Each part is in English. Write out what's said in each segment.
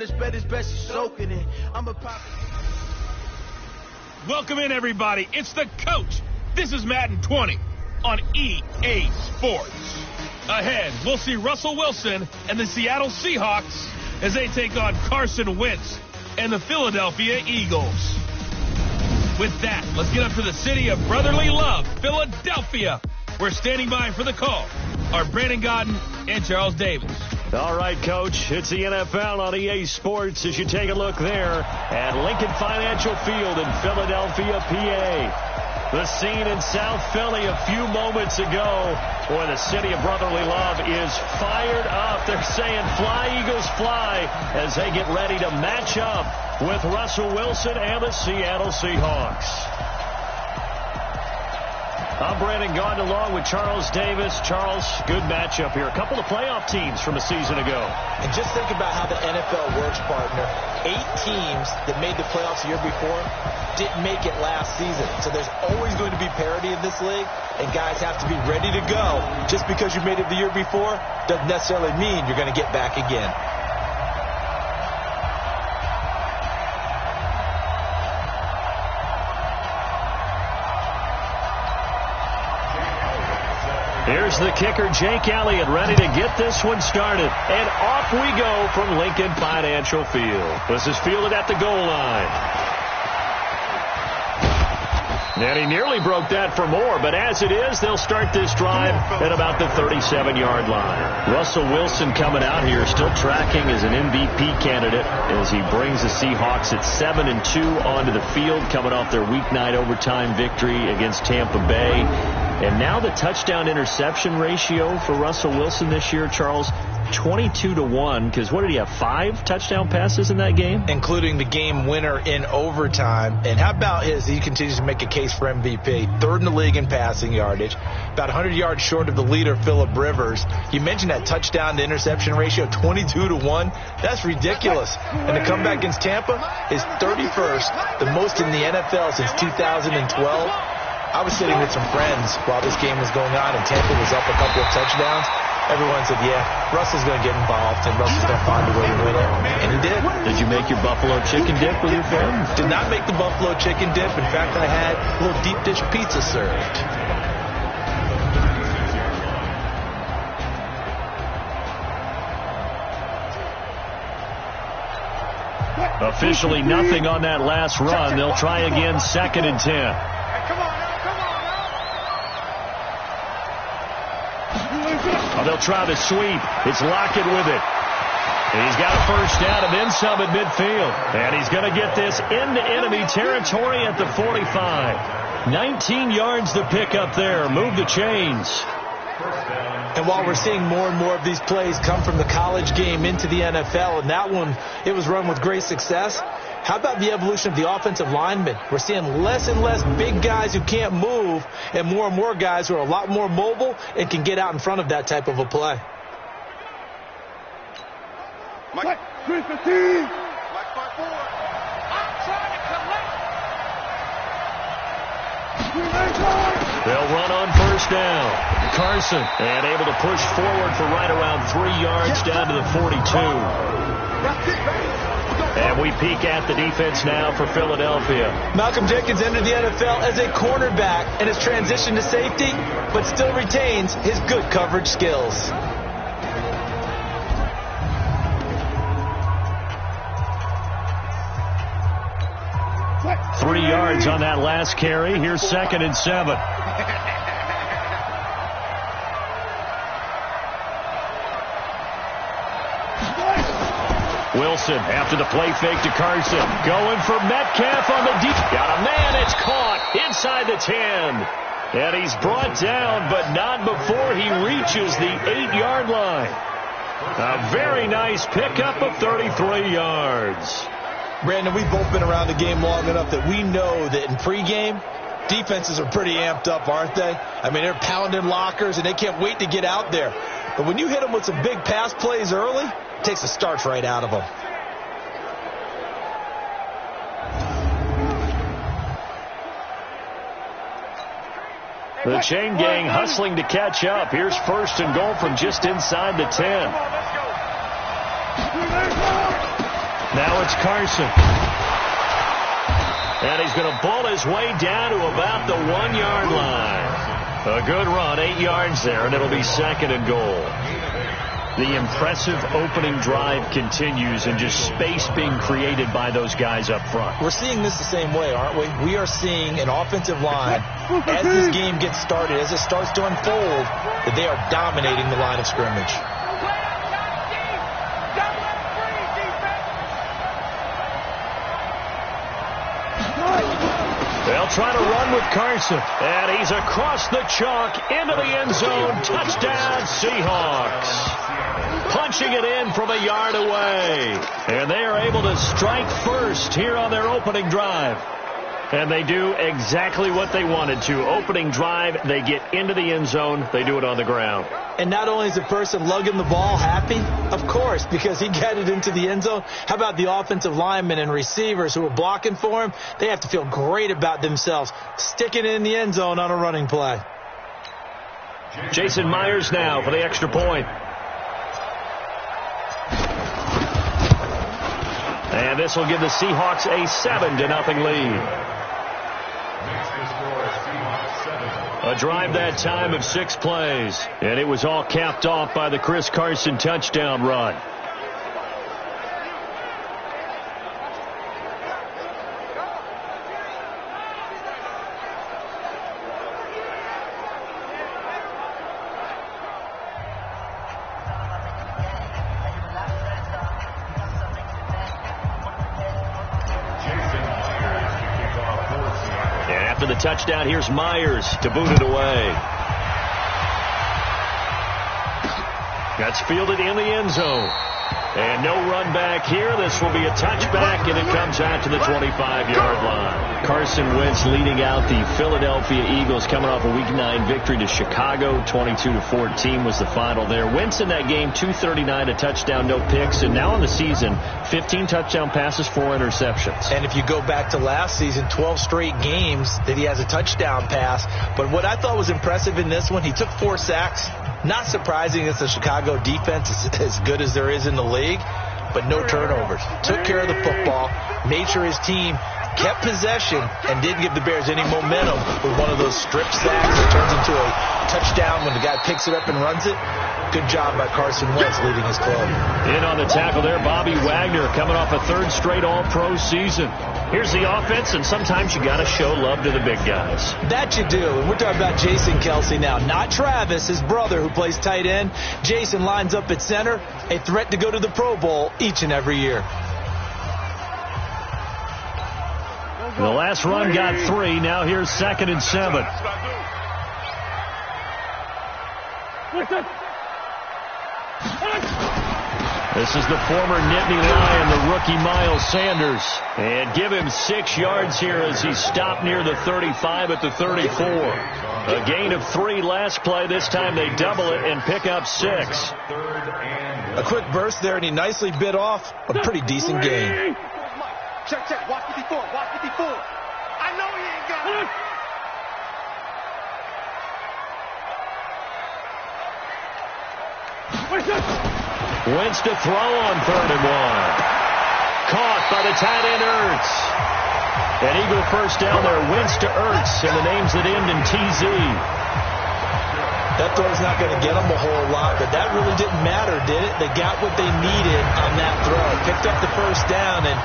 This bet is best soaking it. I'm a pop. Welcome in, everybody. It's the coach. This is Madden 20 on EA Sports. Ahead, we'll see Russell Wilson and the Seattle Seahawks as they take on Carson Wentz and the Philadelphia Eagles. With that, let's get up to the city of brotherly love, Philadelphia. We're standing by for the call are Brandon Godden and Charles Davis. All right, Coach, it's the NFL on EA Sports as you take a look there at Lincoln Financial Field in Philadelphia, PA. The scene in South Philly a few moments ago where the city of brotherly love is fired up. They're saying, fly, Eagles, fly, as they get ready to match up with Russell Wilson and the Seattle Seahawks. I'm Brandon Gaudin along with Charles Davis. Charles, good matchup here. A couple of playoff teams from a season ago. And just think about how the NFL works, partner. 8 teams that made the playoffs the year before didn't make it last season. So there's always going to be parity in this league, and guys have to be ready to go. Just because you made it the year before doesn't necessarily mean you're going to get back again. Here's the kicker, Jake Elliott, ready to get this one started. And off we go from Lincoln Financial Field. This is fielded at the goal line. And he nearly broke that for more, but as it is, they'll start this drive at about the 37-yard line. Russell Wilson coming out here, still tracking as an MVP candidate as he brings the Seahawks at 7-2 onto the field, coming off their Week 9 overtime victory against Tampa Bay. And now the touchdown-interception ratio for Russell Wilson this year, Charles, 22-1, because what did he have, 5 touchdown passes in that game? Including the game winner in overtime. And how about he continues to make a case for MVP. 3rd in the league in passing yardage. About 100 yards short of the leader, Phillip Rivers. You mentioned that touchdown-to-interception ratio, 22-1. That's ridiculous. And the comeback against Tampa is 31st, the most in the NFL since 2012. I was sitting with some friends while this game was going on, and Tampa was up a couple of touchdowns. Everyone said, yeah, Russell's going to get involved, and Russell's going to find a way to win it. And he did. Did you make your buffalo chicken dip with your friends? Did not make the buffalo chicken dip. In fact, I had a little deep dish pizza served. Officially nothing on that last run. They'll try again, 2nd and 10. They'll try to sweep. It's Lockett with it. And he's got a first down and then some at midfield. And he's going to get this into enemy territory at the 45. 19 yards to pick up there. Move the chains. And while we're seeing more and more of these plays come from the college game into the NFL, and that one, it was run with great success, how about the evolution of the offensive linemen? We're seeing less and less big guys who can't move and more guys who are a lot more mobile and can get out in front of that type of a play. Mike 315. Mike 5-4. I'm trying to collect. They'll run on first down. Carson, and able to push forward for right around 3 yards down to the 42. And we peek at the defense now for Philadelphia. Malcolm Jenkins entered the NFL as a cornerback and has transitioned to safety, but still retains his good coverage skills. Three yards on that last carry. Here's 2nd and 7. Wilson after the play fake to Carson. Going for Metcalf on the deep. Got a man. It's caught inside the 10. And he's brought down, but not before he reaches the 8-yard line. A very nice pickup of 33 yards. Brandon, we've both been around the game long enough that we know that in pregame, defenses are pretty amped up, aren't they? I mean, they're pounding lockers, and they can't wait to get out there. But when you hit them with some big pass plays early, it takes the starch right out of them. The chain gang hustling to catch up. Here's 1st and goal from just inside the 10. Now it's Carson. And he's going to bull his way down to about the 1-yard line. A good run, 8 yards there, and it'll be 2nd and goal. The impressive opening drive continues, and just space being created by those guys up front. We're seeing this the same way, aren't we? We are seeing an offensive line, as this game gets started, as it starts to unfold, that they are dominating the line of scrimmage. They'll try to run with Carson, and he's across the chalk into the end zone. Touchdown, Seahawks. Punching it in from a yard away. And they are able to strike first here on their opening drive. And they do exactly what they wanted to. Opening drive, they get into the end zone. They do it on the ground. And not only is the person lugging the ball happy, of course, because he got it into the end zone. How about the offensive linemen and receivers who are blocking for him? They have to feel great about themselves, sticking it in the end zone on a running play. Jason Myers now for the extra point. And this will give the Seahawks a 7-0 lead. A drive that time of 6 plays. And it was all capped off by the Chris Carson touchdown run. The touchdown, here's Myers to boot it away. That's fielded in the end zone. And no run back here. This will be a touchback, and it comes out to the 25-yard line. Carson Wentz leading out the Philadelphia Eagles, coming off a Week 9 victory to Chicago. 22-14 was the final there. Wentz in that game, 239, a touchdown, no picks. And now in the season, 15 touchdown passes, 4 interceptions. And if you go back to last season, 12 straight games that he has a touchdown pass. But what I thought was impressive in this one, he took 4 sacks. Not surprising, it's the Chicago defense is as good as there is in the league, but no turnovers. Took care of the football, made sure his team kept possession, and didn't give the Bears any momentum with one of those strip sacks that turns into a touchdown when the guy picks it up and runs it. Good job by Carson Wentz leading his club. In on the tackle there, Bobby Wagner coming off a 3rd straight All-Pro season. Here's the offense, and sometimes you got to show love to the big guys. That you do, and we're talking about Jason Kelsey now, not Travis, his brother who plays tight end. Jason lines up at center, a threat to go to the Pro Bowl each and every year. The last run got 3. Now here's 2nd and 7. This is the former Nittany Lion, the rookie Miles Sanders. And give him 6 yards here as he stopped near the 35 at the 34. A gain of 3 last play. This time they double it and pick up 6. A quick burst there, and he nicely bit off a pretty decent gain. Check, check. Watch 54. Watch 54. I know he ain't got it. Wentz to throw on 3rd and 1. Caught by the tight end Ertz. An Eagle first down there. Wentz to Ertz, and the names that end in TZ. That throw's not going to get them a whole lot, but that really didn't matter, did it? They got what they needed on that throw. Picked up the first down, and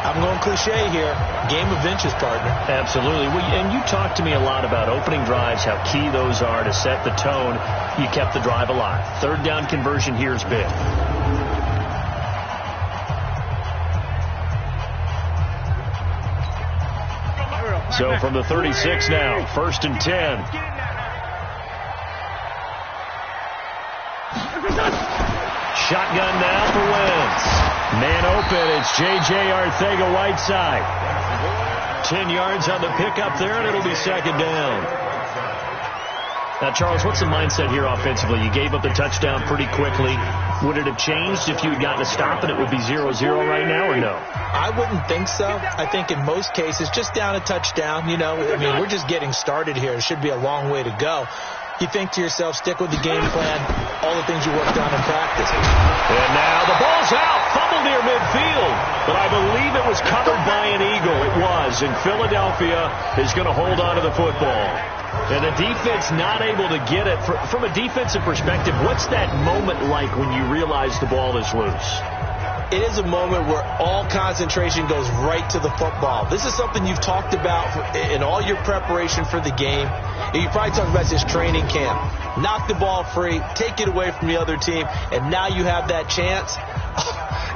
I'm going cliche here. Game of inches, partner. Absolutely. And you talked to me a lot about opening drives, how key those are to set the tone. You kept the drive alive. 3rd down conversion here is big. So from the 36 now, 1st and 10. Shotgun now for Wentz. Man open, it's J.J. Arcega-Whiteside. 10 yards on the pickup there, and it'll be 2nd down. Now, Charles, what's the mindset here offensively? You gave up the touchdown pretty quickly. Would it have changed if you had gotten a stop and it would be 0-0 right now, or no? I wouldn't think so. I think in most cases, just down a touchdown, you know, I mean, we're just getting started here. It should be a long way to go. You think to yourself, stick with the game plan, all the things you worked on in practice. And now the ball's out, fumble near midfield. But I believe it was covered by an Eagle. It was, and Philadelphia is going to hold on to the football. And the defense not able to get it. From a defensive perspective, what's that moment like when you realize the ball is loose? It is a moment where all concentration goes right to the football. This is something you've talked about in all your preparation for the game. You probably talked about this training camp. Knock the ball free, take it away from the other team, and now you have that chance.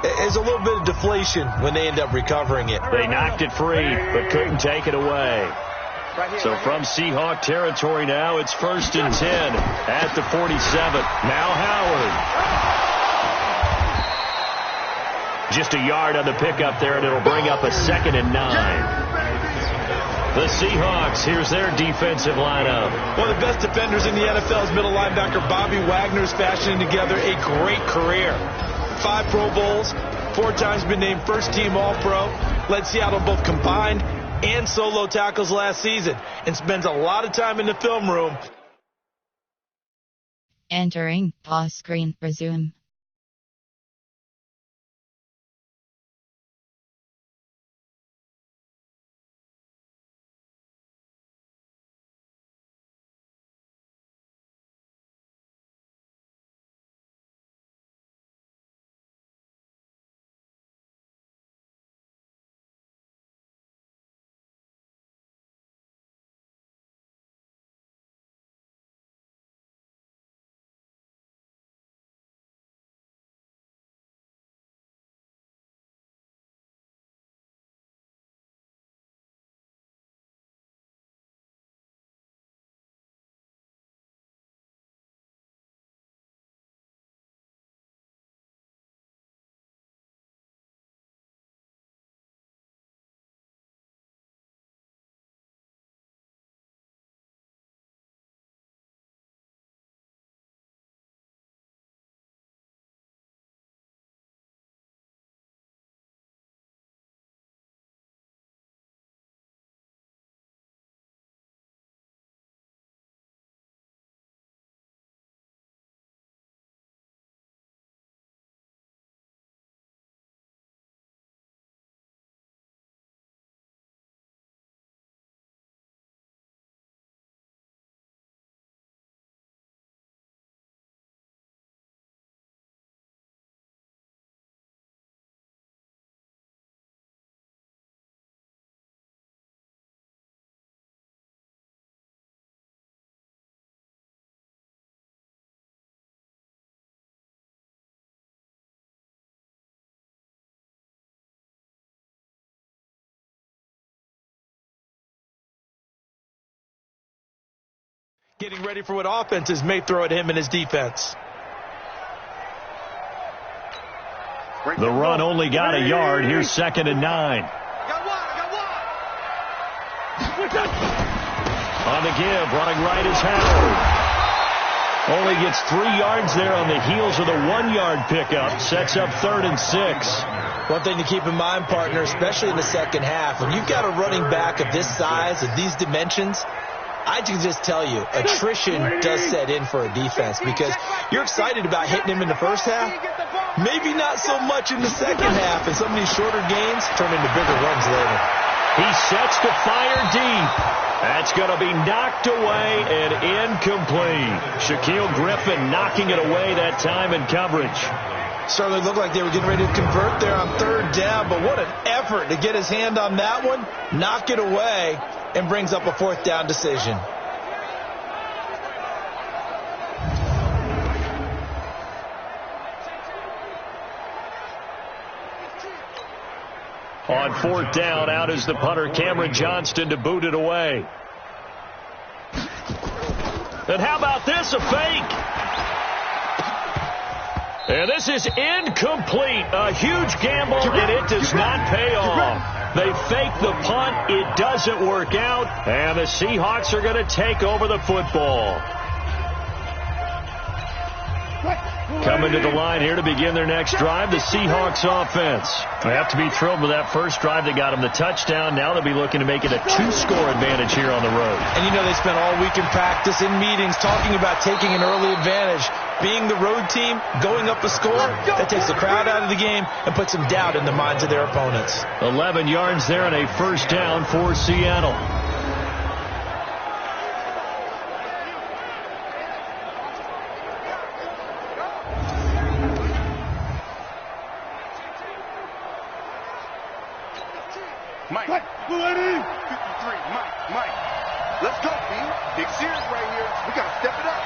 There's a little bit of deflation when they end up recovering it. They knocked it free, but couldn't take it away. So from Seahawk territory now, it's 1st and 10 at the 47. Now Howard. Just a yard on the pickup there, and it'll bring up a 2nd and 9. The Seahawks, here's their defensive lineup. One of the best defenders in the NFL's middle linebacker, Bobby Wagner's fashioning together a great career. 5 Pro Bowls, 4 times been named first-team All-Pro, led Seattle both combined and solo tackles last season, and spends a lot of time in the film room. Entering pause screen, resume. Getting ready for what offenses may throw at him and his defense. The run only got a yard. Here's 2nd and 9. On the give, running right is Howard. Only gets 3 yards there on the heels of the 1-yard pickup. Sets up 3rd and 6. One thing to keep in mind, partner, especially in the second half, when you've got a running back of this size, of these dimensions, I can just tell you, attrition does set in for a defense because you're excited about hitting him in the first half. Maybe not so much in the second half, and some of these shorter gains turn into bigger runs later. He sets the fire deep. That's going to be knocked away and incomplete. Shaquille Griffin knocking it away that time in coverage. Certainly looked like they were getting ready to convert there on 3rd down, but what an effort to get his hand on that one, knock it away, and brings up a 4th down decision. On 4th down, out is the punter, Cameron Johnston, to boot it away. And how about this, a fake? And this is incomplete. A huge gamble, and it does not pay off. They fake the punt. It doesn't work out. And the Seahawks are going to take over the football. coming to the line here to begin their next drive, the Seahawks offense. They have to be thrilled with that first drive that got them the touchdown. Now they'll be looking to make it a 2-score advantage here on the road. And you know they spent all week in practice, in meetings, talking about taking an early advantage. Being the road team, going up a score, that takes the crowd out of the game and puts some doubt in the minds of their opponents. 11 yards there and a first down for Seattle. Mike. 53. Mike. Let's go, B. Big series right here. We got to step it up.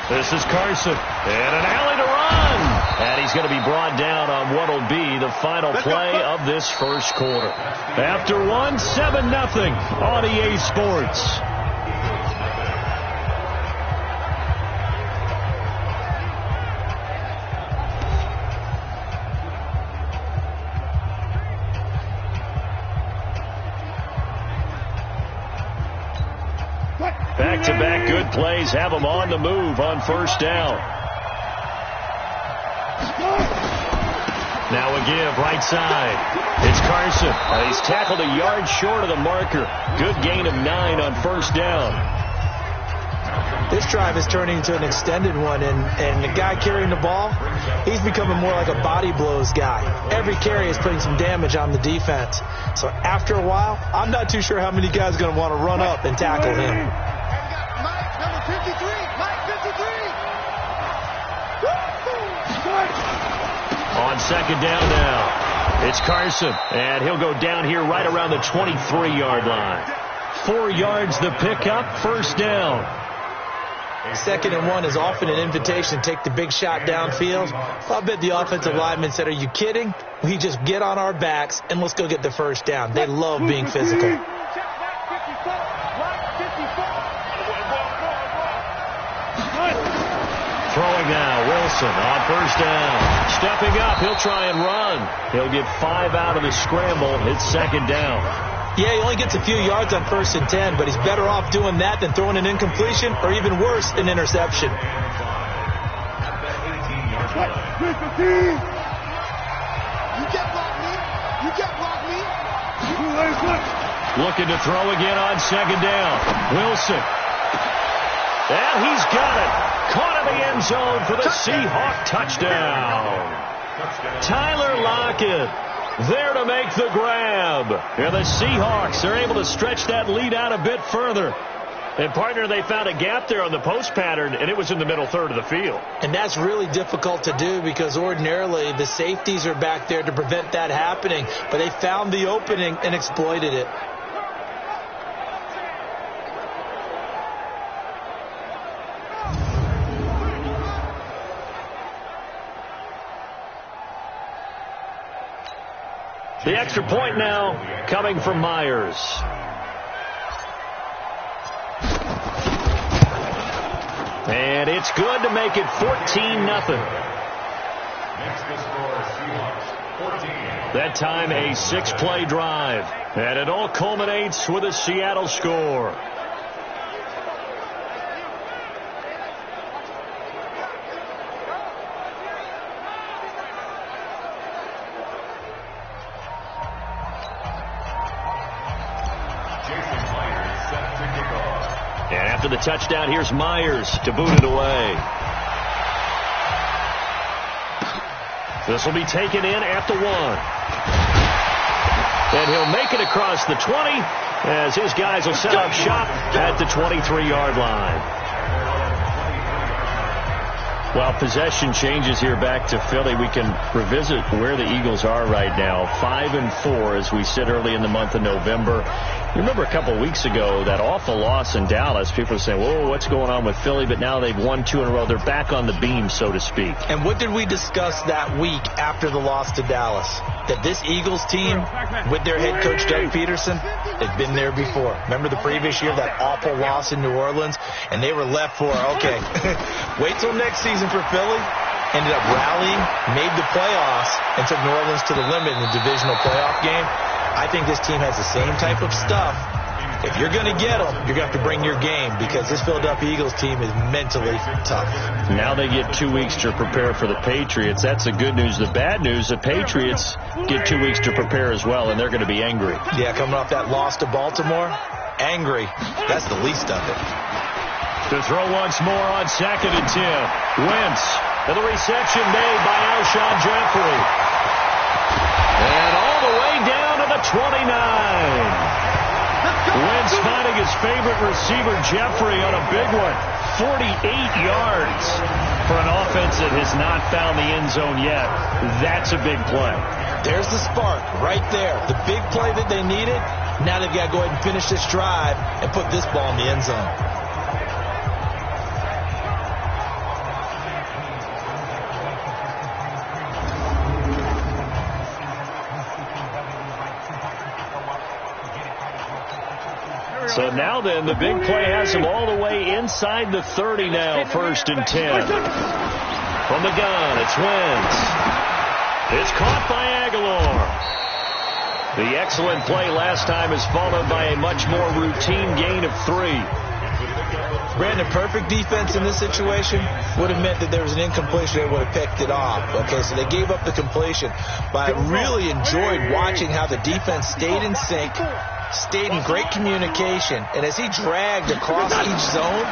This is Carson. And an alley to run. And he's going to be brought down on what will be the final play of this first quarter. After one, 7-0 on EA Sports. Back-to-back good plays have them on the move on first down. Now a give, right side. It's Carson. He's tackled a yard short of the marker. Good gain of 9 on first down. This drive is turning into an extended one, and the guy carrying the ball, he's becoming more like a body blows guy. Every carry is putting some damage on the defense. So after a while, I'm not too sure how many guys are going to want to run up and tackle him. Mike, number 53. Mike, 53. On second down now, it's Carson, and he'll go down here right around the 23-yard line. 4 yards the pickup, first down. 2nd and 1 is often an invitation to take the big shot downfield. I'll bet the offensive lineman said, are you kidding? We just get on our backs and let's go get the first down. They love being physical. Throwing now, Wilson on first down. Stepping up, he'll try and run. He'll get 5 out of the scramble. It's second down. Yeah, he only gets a few yards on 1st and 10, but he's better off doing that than throwing an incompletion or even worse, an interception. Looking to throw again on second down. Wilson. And he's got it. Caught in the end zone for the Seahawk touchdown. Tyler Lockett there to make the grab. And the Seahawks are able to stretch that lead out a bit further. And, partner, they found a gap there on the post pattern, and it was in the middle third of the field. And that's really difficult to do because ordinarily the safeties are back there to prevent that happening. But they found the opening and exploited it. The extra point now coming from Myers. And it's good to make it 14-0. That time a 6-play drive. And it all culminates with a Seattle score. And after the touchdown, here's Myers to boot it away. This will be taken in at the 1. And he'll make it across the 20 as his guys will set up shop at the 23-yard line. While possession changes here back to Philly, we can revisit where the Eagles are right now. 5-4 as we sit early in the month of November. You remember a couple of weeks ago, that awful loss in Dallas. People were saying, whoa, what's going on with Philly? But now they've won 2 in a row. They're back on the beam, so to speak. And what did we discuss that week after the loss to Dallas? That this Eagles team, with their head coach Doug Peterson, has been there before. Remember the previous year, that awful loss in New Orleans? And they were left for, okay, wait till next season for Philly. Ended up rallying, made the playoffs, and took New Orleans to the limit in the divisional playoff game. I think this team has the same type of stuff if you're going to get them, you're going to have to bring your game because this Philadelphia Eagles team is mentally tough. Now they get 2 weeks to prepare for the Patriots. That's the good news. The bad news, the Patriots get 2 weeks to prepare as well, and they're going to be angry. Yeah, coming off that loss to Baltimore, angry. That's the least of it. To throw once more on 2nd and 10. Wentz, and the reception made by Alshon Jeffrey. And all the way down to the 29. Wentz finding his favorite receiver, Jeffrey, on a big one. 48 yards for an offense that has not found the end zone yet. That's a big play. There's the spark right there. The big play that they needed. Now they've got to go ahead and finish this drive and put this ball in the end zone. So now then, the big play has him all the way inside the 30 now, 1st and 10. From the gun, it's Wentz. It's caught by Aguilar. The excellent play last time is followed by a much more routine gain of 3. Brandon, perfect defense in this situation would have meant that there was an incompletion. They would have picked it off. Okay, so they gave up the completion. But I really enjoyed watching how the defense stayed in sync, stayed in great communication, and as he dragged across each zone,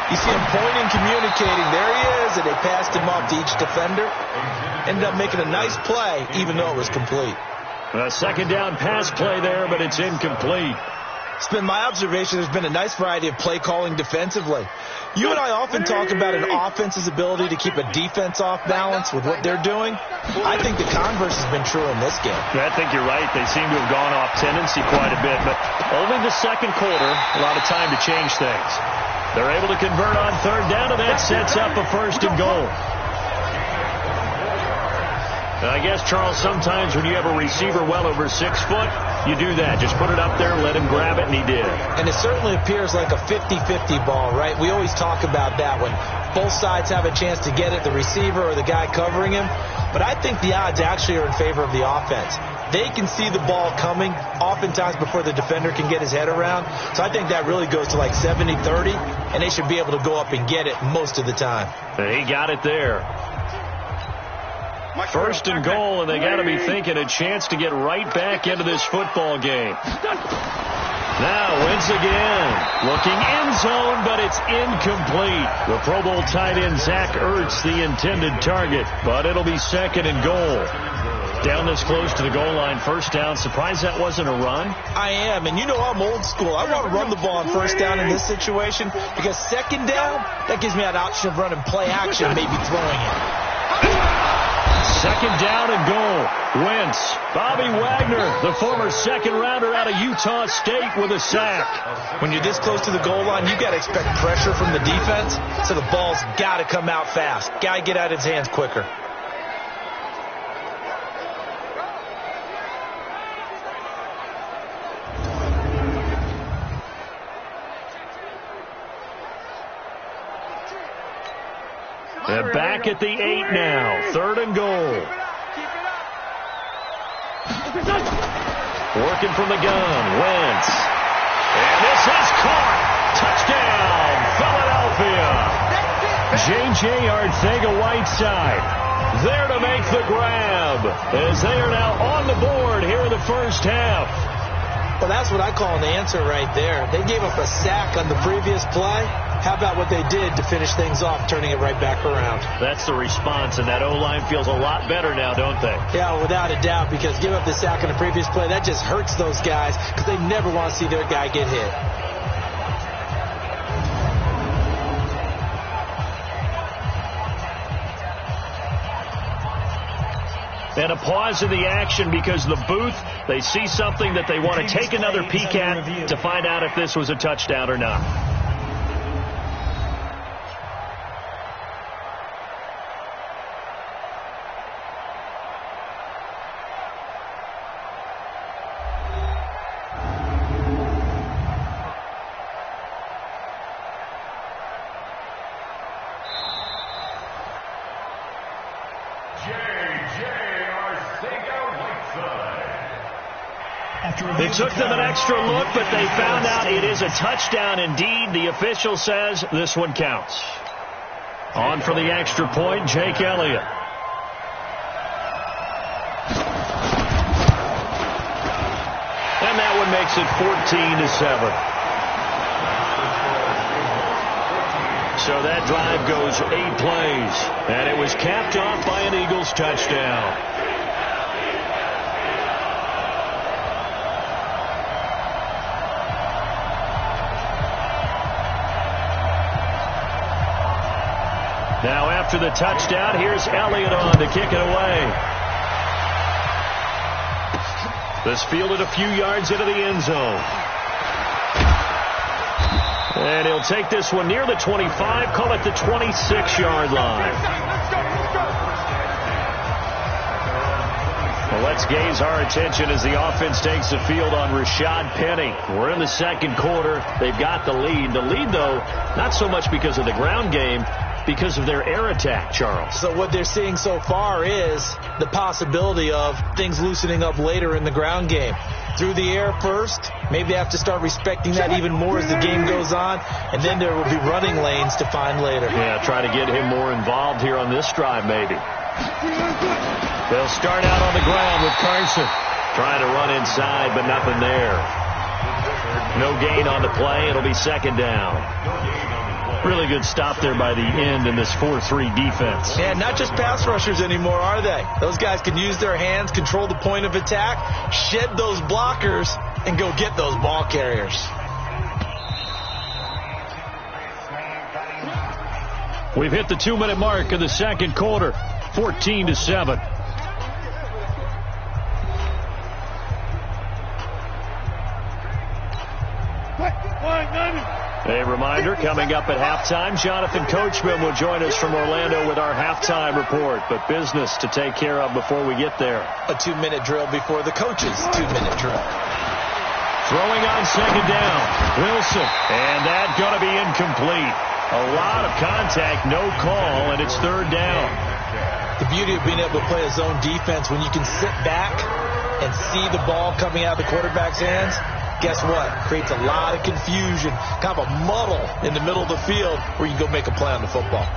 you see him pointing, communicating. There he is, and they passed him off to each defender. Ended up making a nice play, even though it was complete. A 2nd down pass play there, but it's incomplete. It's been my observation there's been a nice variety of play calling defensively. You and I often talk about an offense's ability to keep a defense off balance with what they're doing. I think the converse has been true in this game. I think you're right. They seem to have gone off tendency quite a bit, but only the 2nd quarter, a lot of time to change things. They're able to convert on 3rd down, and that sets up a 1st and goal. And I guess, Charles, sometimes when you have a receiver well over 6 foot, you do that. Just put it up there, let him grab it, and he did. And it certainly appears like a 50-50 ball, right? We always talk about that when both sides have a chance to get it, the receiver or the guy covering him. But I think the odds actually are in favor of the offense. They can see the ball coming oftentimes before the defender can get his head around. So I think that really goes to like 70-30, and they should be able to go up and get it most of the time. And he got it there. 1st and goal, and they got to be thinking a chance to get right back into this football game. Now Wentz again, looking end zone, but it's incomplete. The Pro Bowl tight end Zach Ertz, the intended target, but it'll be 2nd and goal. Down this close to the goal line, 1st down. Surprised that wasn't a run? I am, and you know I'm old school. I want to run the ball on 1st down in this situation because 2nd down, that gives me an option of running play action, maybe throwing it. 2nd down and goal. Wentz, Bobby Wagner, the former 2nd rounder out of Utah State with a sack. When you're this close to the goal line, you got to expect pressure from the defense, so the ball's got to come out fast. Got to get out of his hands quicker. They're back at the 8 now. 3rd and goal. Working from the gun. Wentz. And this is caught. Touchdown, Philadelphia. J.J. Arcega-Whiteside there to make the grab as they are now on the board here in the 1st half. Well, that's what I call an answer right there. They gave up a sack on the previous play. How about what they did to finish things off, turning it right back around? That's the response, and that O-line feels a lot better now, don't they? Yeah, without a doubt, because give up the sack on the previous play, that just hurts those guys because they never want to see their guy get hit. And a pause in the action because the booth, they see something that they want to take another peek at to find out if this was a touchdown or not. It took them an extra look, but they found out it is a touchdown indeed. The official says this one counts. On for the extra point, Jake Elliott. And that one makes it 14-7. So that drive goes 8 plays, and it was capped off by an Eagles touchdown. Now after the touchdown, here's Elliott on to kick it away. This fielded a few yards into the end zone. And he'll take this one near the 25, call it the 26-yard line. Well, let's gaze our attention as the offense takes the field on Rashad Penny. We're in the second quarter. They've got the lead. The lead, though, not so much because of the ground game, because of their air attack, Charles. So what they're seeing so far is the possibility of things loosening up later in the ground game. Through the air first, maybe they have to start respecting that even more as the game goes on, and then there will be running lanes to find later. Yeah, try to get him more involved here on this drive, maybe. They'll start out on the ground with Carson. Trying to run inside, but nothing there. No gain on the play. It'll be second down. Really good stop there by the end in this 4-3 defense. Yeah, not just pass rushers anymore, are they? Those guys can use their hands, control the point of attack, shed those blockers, and go get those ball carriers. We've hit the 2-minute mark of the second quarter, 14-7. A reminder, coming up at halftime, Jonathan Coachman will join us from Orlando with our halftime report. But business to take care of before we get there. A 2-minute drill before the coach's 2-minute drill. Throwing on second down, Wilson. And that's going to be incomplete. A lot of contact, no call, and it's third down. The beauty of being able to play a zone defense when you can sit back and see the ball coming out of the quarterback's hands. Guess what? Creates a lot of confusion, kind of a muddle in the middle of the field where you can go make a play on the football.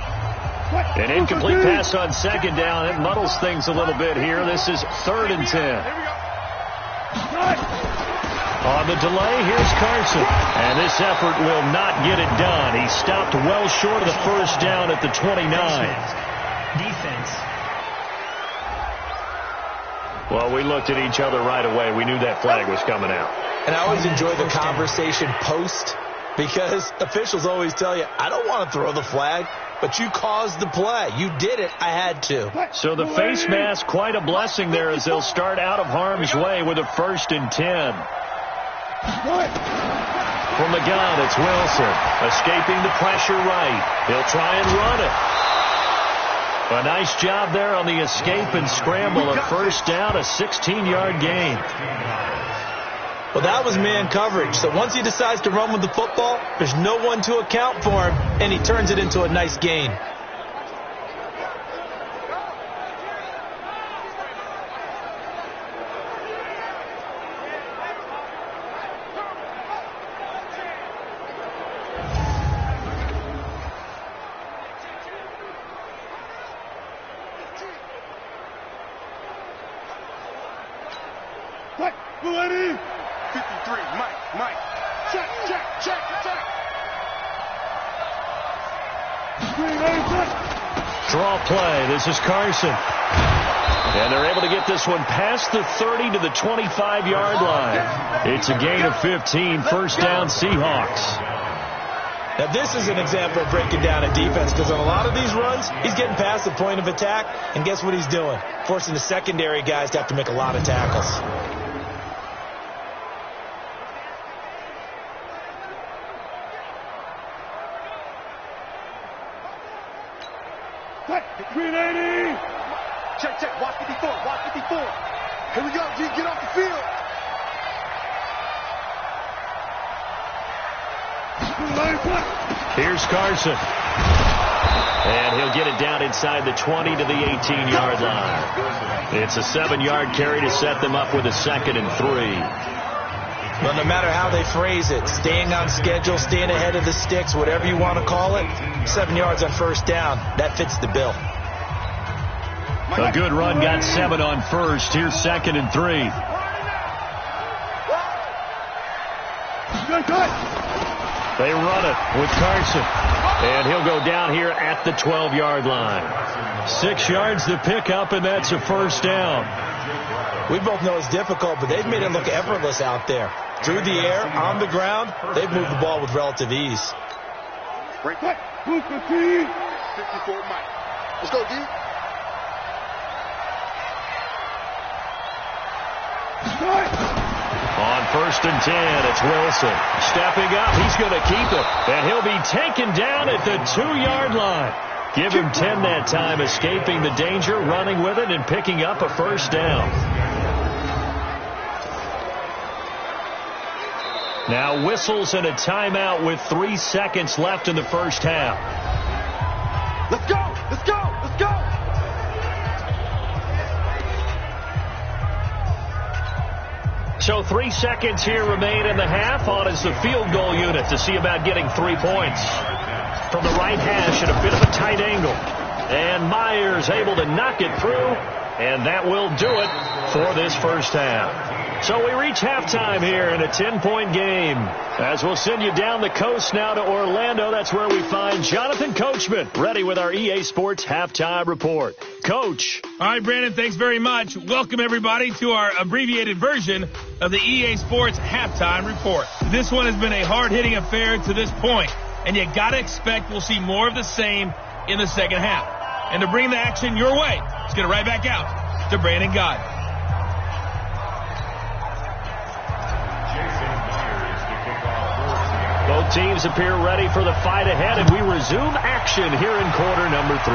An incomplete pass on second down. It muddles things a little bit here. This is 3rd and 10. On the delay, here's Carson. And this effort will not get it done. He stopped well short of the first down at the 29. Defense. Well, we looked at each other right away. We knew that flag was coming out. And I always enjoy the conversation post, because officials always tell you, I don't want to throw the flag, but you caused the play. You did it. I had to. So the face mask, quite a blessing there as they'll start out of harm's way with a 1st and 10. From the gun, it's Wilson. Escaping the pressure right. He'll try and run it. A nice job there on the escape and scramble. A first down, a 16-yard gain. Well, that was man coverage. So once he decides to run with the football, there's no one to account for him, and he turns it into a nice gain. Draw play. This is Carson. And they're able to get this one past the 30 to the 25-yard line. It's a gain of 15. First down, Seahawks. Now, this is an example of breaking down a defense, because on a lot of these runs, he's getting past the point of attack, and guess what he's doing? Forcing the secondary guys to have to make a lot of tackles. Check. Watch 54. Here we go, G. Get off the field. Here's Carson. And he'll get it down inside the 20 to the 18-yard line. It's a 7-yard carry to set them up with a 2nd and 3. Well, no matter how they phrase it, staying on schedule, staying ahead of the sticks, whatever you want to call it, 7 yards on first down, that fits the bill. A good run got 7 on first. Here's 2nd and 3. They run it with Carson. And he'll go down here at the 12-yard line. 6 yards to pick up, and that's a first down. We both know it's difficult, but they've made it look effortless out there. Through the air, on the ground, they've moved the ball with relative ease. Break. 54 Mike. Let's go, D. On 1st and 10, it's Wilson. Stepping up, he's going to keep it. And he'll be taken down at the 2-yard line. Give him 10 that time, escaping the danger, running with it, and picking up a first down. Now whistles and a timeout with 3 seconds left in the first half. Let's go! Let's go! Let's go! So 3 seconds here remain in the half. On is the field goal unit to see about getting 3 points. From the right hash at a bit of a tight angle. And Myers able to knock it through. And that will do it for this first half. So we reach halftime here in a 10-point game. As we'll send you down the coast now to Orlando. That's where we find Jonathan Coachman ready with our EA Sports Halftime Report. Coach. All right, Brandon, thanks very much. Welcome, everybody, to our abbreviated version of the EA Sports Halftime Report. This one has been a hard-hitting affair to this point, and you got to expect we'll see more of the same in the second half. And to bring the action your way, let's get it right back out to Brandon Gott. Both teams appear ready for the fight ahead, and we resume action here in quarter number 3.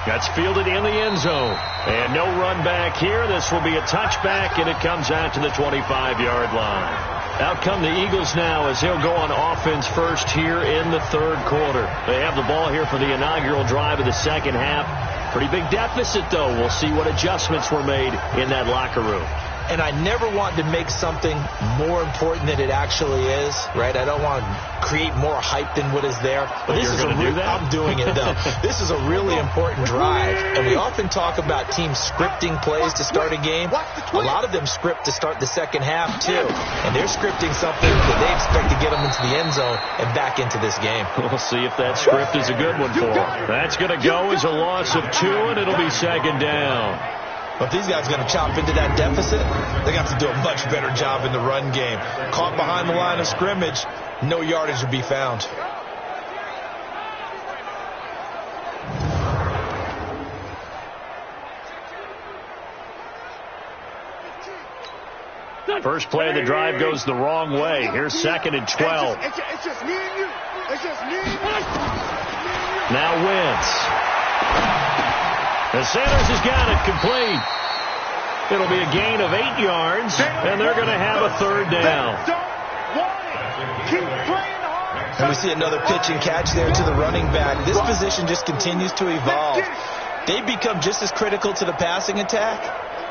That's fielded in the end zone. And no run back here. This will be a touchback, and it comes out to the 25-yard line. Out come the Eagles now as he'll go on offense first here in the third quarter. They have the ball here for the inaugural drive of the second half. Pretty big deficit, though. We'll see what adjustments were made in that locker room. And I never want to make something more important than it actually is, right? I don't want to create more hype than what is there. But this is going to do that? I'm doing it, though. This is a really important drive. And we often talk about teams scripting plays to start a game. A lot of them script to start the second half, too. And they're scripting something that they expect to get them into the end zone and back into this game. We'll see if that script is a good one for them. That's going to go as a loss of 2, and it'll be second down. But these guys are going to chop into that deficit. They got to do a much better job in the run game. Caught behind the line of scrimmage, no yardage to be found. First play of the drive goes the wrong way. Here's 2nd and 12. It's just me and you. It's just me and you. Now Wentz. And Sanders has got it complete. It'll be a gain of 8 yards, and they're going to have a third down. And we see another pitch and catch there to the running back. This position just continues to evolve. They become just as critical to the passing attack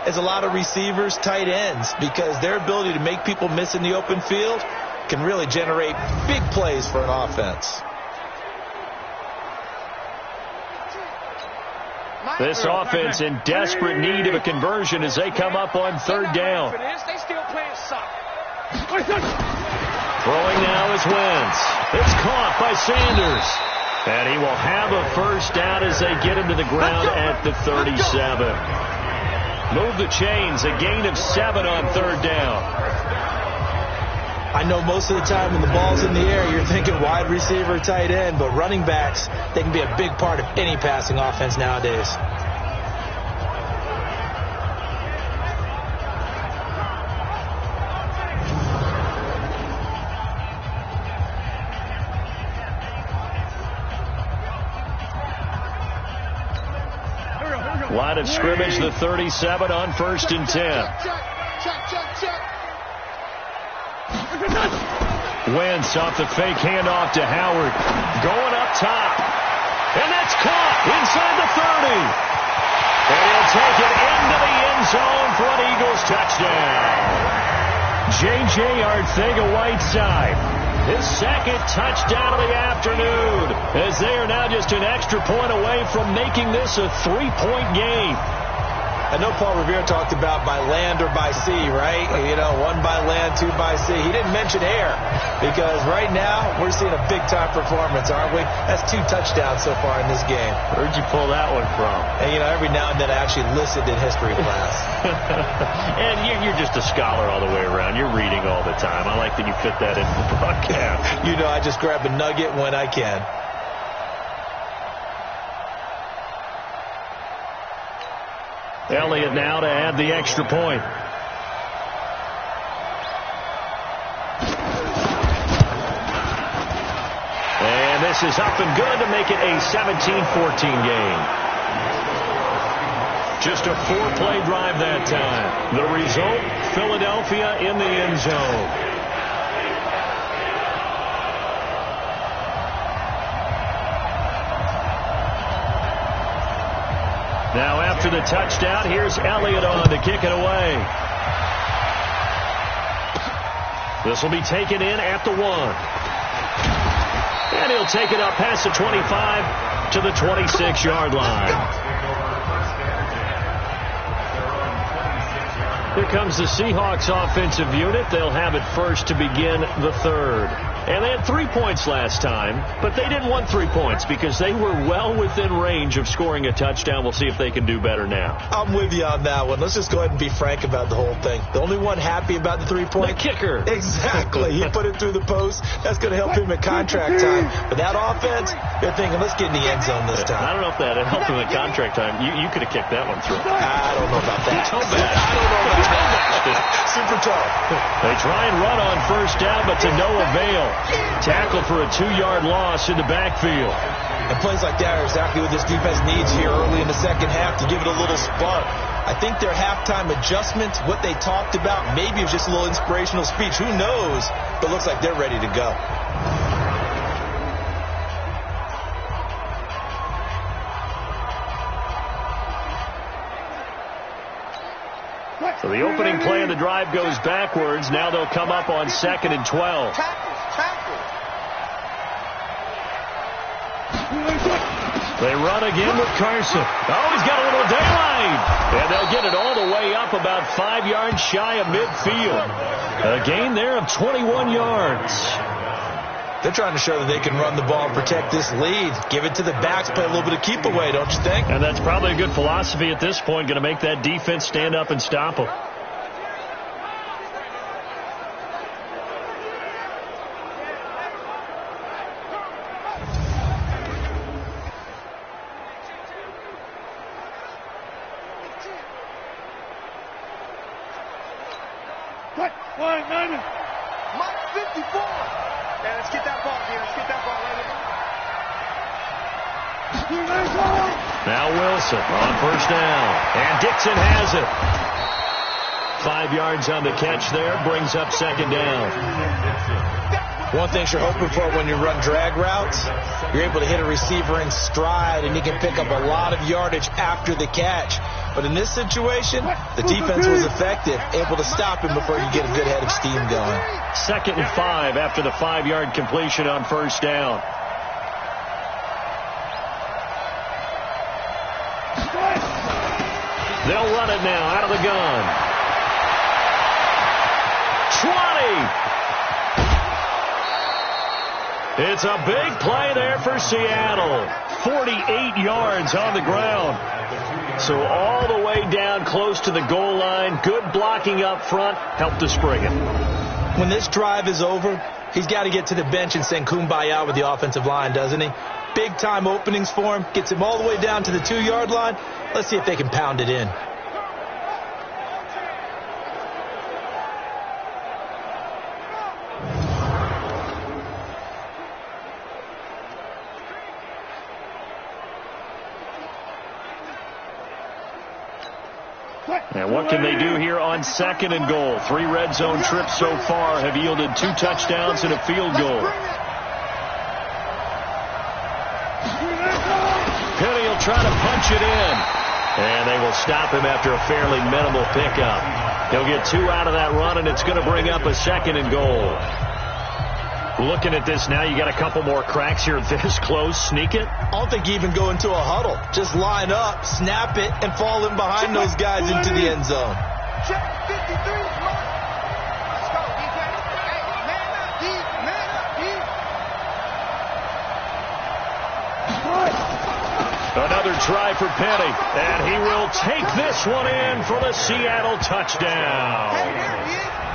as a lot of receivers, tight ends, because their ability to make people miss in the open field can really generate big plays for an offense. This offense in desperate need of a conversion as they come up on third down. Throwing now is Wentz. It's caught by Sanders. And he will have a first down as they get him to the ground at the 37. Move the chains, a gain of 7 on third down. I know most of the time when the ball's in the air, you're thinking wide receiver, tight end, but running backs, they can be a big part of any passing offense nowadays. Line of scrimmage, the 37 on 1st and 10. Wentz off the fake handoff to Howard. Going up top. And that's caught inside the 30. And he'll take it into the end zone for an Eagles touchdown. J.J. Arcega-Whiteside. His second touchdown of the afternoon, as they are now just an extra point away from making this a 3-point game. I know Paul Revere talked about by land or by sea, right? You know, 1 by land, 2 by sea. He didn't mention air because right now we're seeing a big-time performance, aren't we? That's 2 touchdowns so far in this game. Where'd you pull that one from? And, you know, every now and then I actually listened in history class. And you're just a scholar all the way around. You're reading all the time. I like that you fit that into the broadcast. You know, I just grab a nugget when I can. Elliott now to add the extra point. And this is up and good to make it a 17-14 game. Just a 4-play drive that time. The result, Philadelphia in the end zone. Now after the touchdown, here's Elliott on to kick it away. This will be taken in at the 1. And he'll take it up past the 25 to the 26-yard line. Here comes the Seahawks offensive unit. They'll have it first to begin the 3rd. And they had 3 points last time, but they didn't want 3 points because they were well within range of scoring a touchdown. We'll see if they can do better now. I'm with you on that one. Let's just go ahead and be frank about the whole thing. The only one happy about the 3-point? The kicker. Exactly. He put it through the post. That's going to help him at contract time. But that offense, they're thinking, let's get in the end zone this time. I don't know if that helped him at contract time. You could have kicked that one through. I don't know about that. So bad. I don't know about that. Super tough. They try and run on first down, but to no avail. Tackle for a 2-yard loss in the backfield. And plays like that are exactly what this defense needs here early in the second half to give it a little spark. I think their halftime adjustment, what they talked about, maybe it was just a little inspirational speech. Who knows? But it looks like they're ready to go. So the opening play of the drive goes backwards. Now they'll come up on 2nd and 12. They run again with Carson. Oh, he's got a little daylight. And they'll get it all the way up about 5 yards shy of midfield. A gain there of 21 yards. They're trying to show that they can run the ball and protect this lead. Give it to the backs, play a little bit of keep away, don't you think? And that's probably a good philosophy at this point. Going to make that defense stand up and stop them. Mike 54. Yeah, let's get that ball, dude. Let's get that ball right in. Now Wilson on first down. And Dixon has it. 5 yards on the catch there. Brings up 2nd down. One thing you're hoping for when you run drag routes, you're able to hit a receiver in stride, and he can pick up a lot of yardage after the catch. But in this situation, the defense was effective, able to stop him before you get a good head of steam going. 2nd and 5 after the 5-yard completion on first down. They'll run it now out of the gun. 20. It's a big play there for Seattle. 48 yards on the ground. So all the way down close to the goal line. Good blocking up front. Helped to spring it. When this drive is over, he's got to get to the bench and sing kumbaya with the offensive line, doesn't he? Big-time openings for him. Gets him all the way down to the 2-yard line. Let's see if they can pound it in. And what can they do here on 2nd and goal? 3 red zone trips so far have yielded 2 touchdowns and a field goal. Penny will try to punch it in. And they will stop him after a fairly minimal pickup. He'll get 2 out of that run, and it's going to bring up a 2nd and goal. Looking at this now, you got a couple more cracks here this close. Sneak it? I don't think you even go into a huddle. Just line up, snap it, and fall in behind those guys into the end zone. Check 53, Mark. Let's go, defense. Hey, man up, D. Man up, D. Another try for Penny, and he will take this one in for the Seattle touchdown.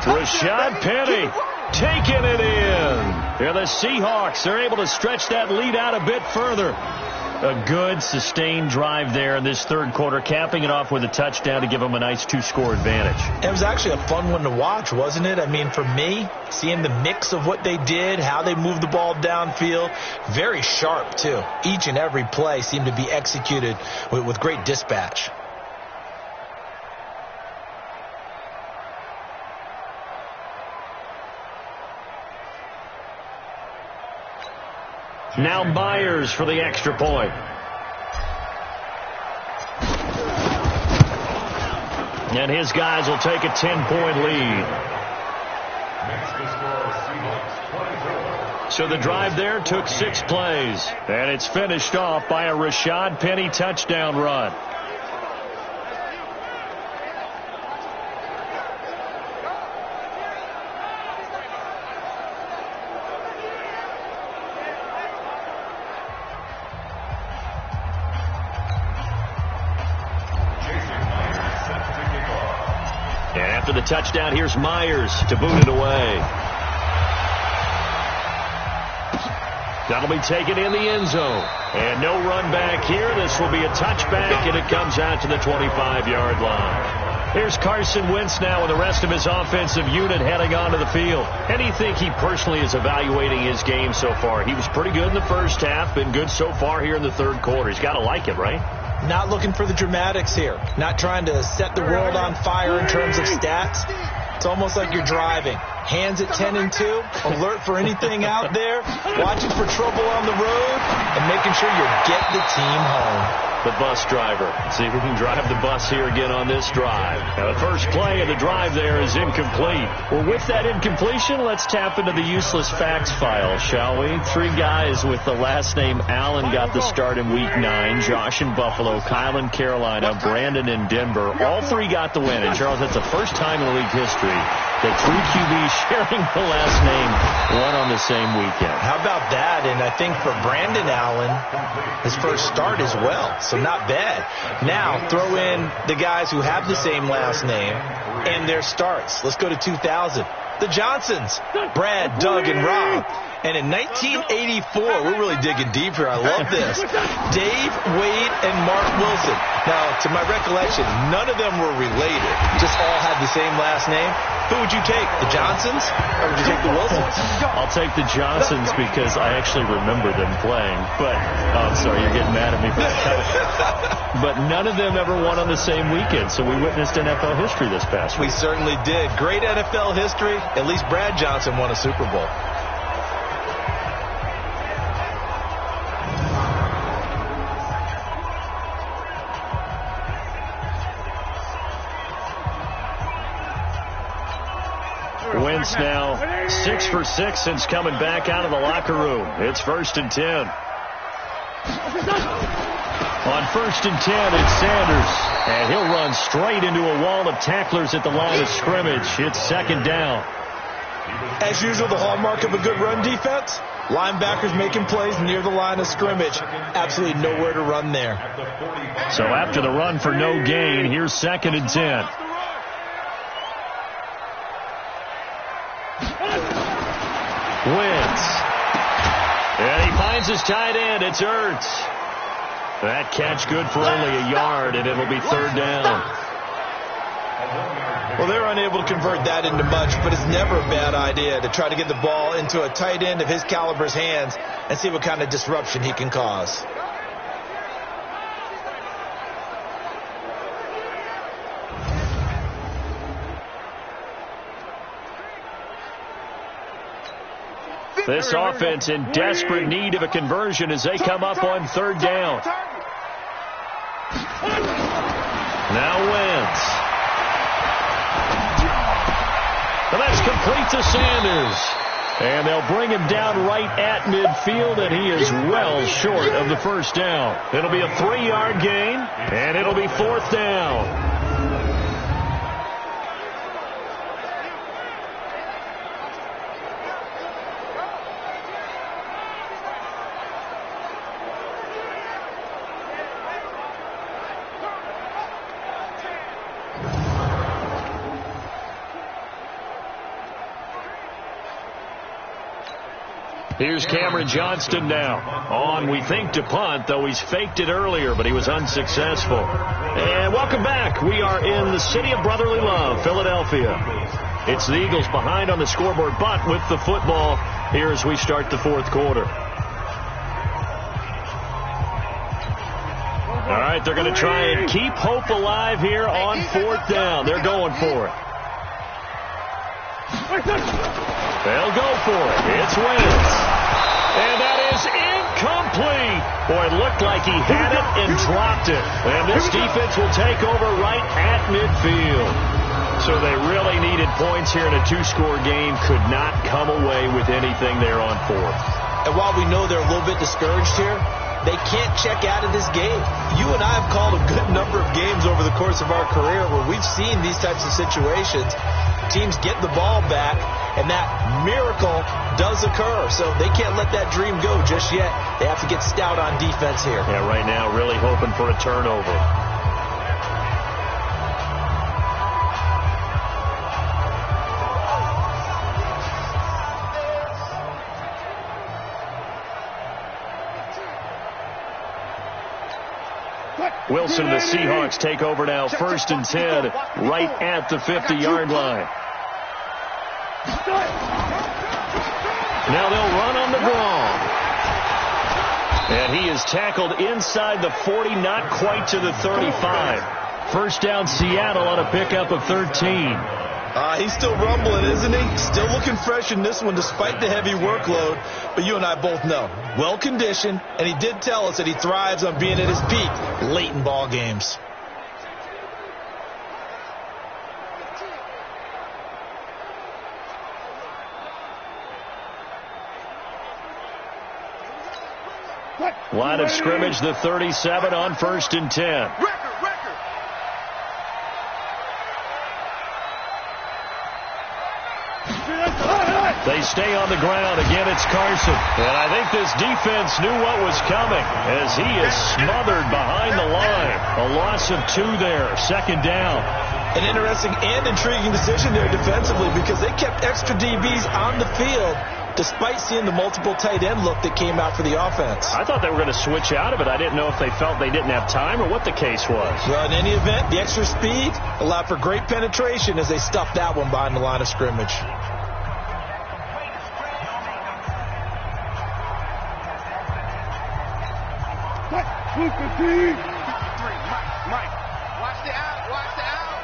Rashad Penny taking it in. And the Seahawks are able to stretch that lead out a bit further. A good, sustained drive there in this third quarter, capping it off with a touchdown to give them a nice 2-score advantage. It was actually a fun one to watch, wasn't it? I mean, for me, seeing the mix of what they did, how they moved the ball downfield, very sharp, too. Each and every play seemed to be executed with great dispatch. Now Myers for the extra point. And his guys will take a 10-point lead. So the drive there took 6 plays. And it's finished off by a Rashad Penny touchdown run. After the touchdown, here's Myers to boot it away. That'll be taken in the end zone. And no run back here. This will be a touchback, and it comes out to the 25-yard line. Here's Carson Wentz now with the rest of his offensive unit heading onto the field. And you think he personally is evaluating his game so far? He was pretty good in the first half, been good so far here in the third quarter. He's got to like it, right? Not looking for the dramatics here. Not trying to set the world on fire in terms of stats. It's almost like you're driving. Hands at 10 and 2, alert for anything out there, watching for trouble on the road, and making sure you get the team home. The bus driver. See if we can drive the bus here again on this drive. Now the first play of the drive there is incomplete. Well, with that incompletion, let's tap into the useless facts file, shall we? 3 guys with the last name Allen got the start in Week 9. Josh in Buffalo, Kyle in Carolina, Brandon in Denver. All 3 got the win. And, Charles, that's the first time in league history that 3 QBs sharing the last name won on the same weekend. How about that? And I think for Brandon Allen, his first start as well. So not bad. Now, throw in the guys who have the same last name and their starts. Let's go to 2000. The Johnsons, Brad, Doug, and Rob. And in 1984, we're really digging deep here. I love this. Dave, Wade, and Mark Wilson. Now, to my recollection, none of them were related. Just all had the same last name. Who would you take, the Johnsons, or would you take the Wilsons? I'll take the Johnsons because I actually remember them playing. But, oh, I'm sorry, you're getting mad at me for that. But none of them ever won on the same weekend, so we witnessed NFL history this past week. We certainly did. Great NFL history. At least Brad Johnson won a Super Bowl. Wentz now 6 for 6 since coming back out of the locker room. It's 1st and 10. On 1st and 10, it's Sanders. And he'll run straight into a wall of tacklers at the line of scrimmage. It's 2nd down. As usual, the hallmark of a good run defense, linebackers making plays near the line of scrimmage. Absolutely nowhere to run there. So after the run for no gain, here's 2nd and 10. Wentz. And he finds his tight end. It's Ertz. That catch good for only a yard, and it'll be 3rd down. Well, they're unable to convert that into much, but it's never a bad idea to try to get the ball into a tight end of his caliber's hands and see what kind of disruption he can cause. This offense in desperate need of a conversion as they come up on 3rd down. Now Wentz. And that's complete to Sanders. And they'll bring him down right at midfield, and he is well short of the first down. It'll be a 3-yard gain, and it'll be 4th down. Here's Cameron Johnston now. On, we think, to punt, though he's faked it earlier, but he was unsuccessful. And welcome back. We are in the city of brotherly love, Philadelphia. It's the Eagles behind on the scoreboard, but with the football here as we start the 4th quarter. All right, they're going to try and keep hope alive here on 4th down. They're going for it. They'll go for it. It's Wentz. And that is incomplete. Boy, it looked like he had it and dropped it. And this defense will take over right at midfield. So they really needed points here in a 2-score game. Could not come away with anything there on 4th. And while we know they're a little bit discouraged here, they can't check out of this game. You and I have called a good number of games over the course of our career where we've seen these types of situations. Teams get the ball back, and that miracle does occur. So they can't let that dream go just yet. They have to get stout on defense here. Yeah, right now really hoping for a turnover. Wilson, the Seahawks take over now, 1st and 10, right at the 50-yard line. Now they'll run on the draw. And he is tackled inside the 40, not quite to the 35. 1st down, Seattle on a pickup of 13. He's still rumbling, isn't he? Still looking fresh in this one despite the heavy workload. But you and I both know, well-conditioned, and he did tell us that he thrives on being at his peak late in ball games. Line of scrimmage, the 37 on 1st and 10. They stay on the ground. Again, it's Carson. And I think this defense knew what was coming as he is smothered behind the line. A loss of 2 there. 2nd down. An interesting and intriguing decision there defensively because they kept extra DBs on the field despite seeing the multiple tight end look that came out for the offense. I thought they were going to switch out of it. I didn't know if they felt they didn't have time or what the case was. Well, in any event, the extra speed allowed for great penetration as they stuffed that one behind the line of scrimmage. Mike, watch the out, watch the out.